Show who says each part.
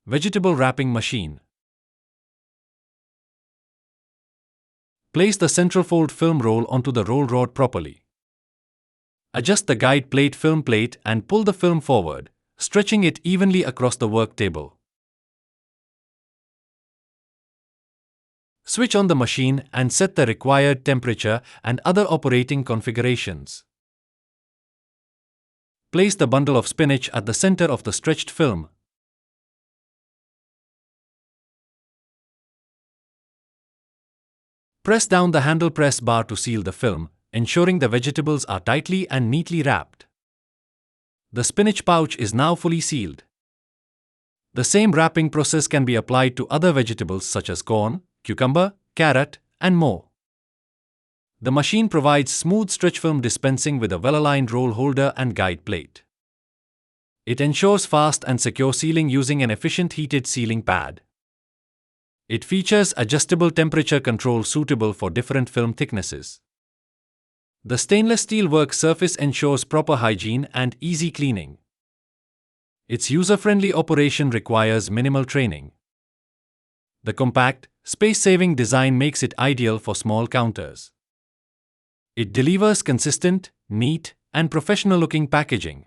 Speaker 1: Vegetable wrapping machine. Place the centerfold film roll onto the roll rod properly. Adjust the guide plate film plate and pull the film forward, stretching it evenly across the work table. Switch on the machine and set the required temperature and other operating configurations. Place the bundle of spinach at the center of the stretched film. Press down the handle press bar to seal the film, ensuring the vegetables are tightly and neatly wrapped. The spinach pouch is now fully sealed. The same wrapping process can be applied to other vegetables such as corn, cucumber, carrot, and more. The machine provides smooth stretch film dispensing with a well-aligned roll holder and guide plate. It ensures fast and secure sealing using an efficient heated sealing pad. It features adjustable temperature control suitable for different film thicknesses. The stainless steel work surface ensures proper hygiene and easy cleaning. Its user-friendly operation requires minimal training. The compact, space-saving design makes it ideal for small counters. It delivers consistent, neat, and professional-looking packaging.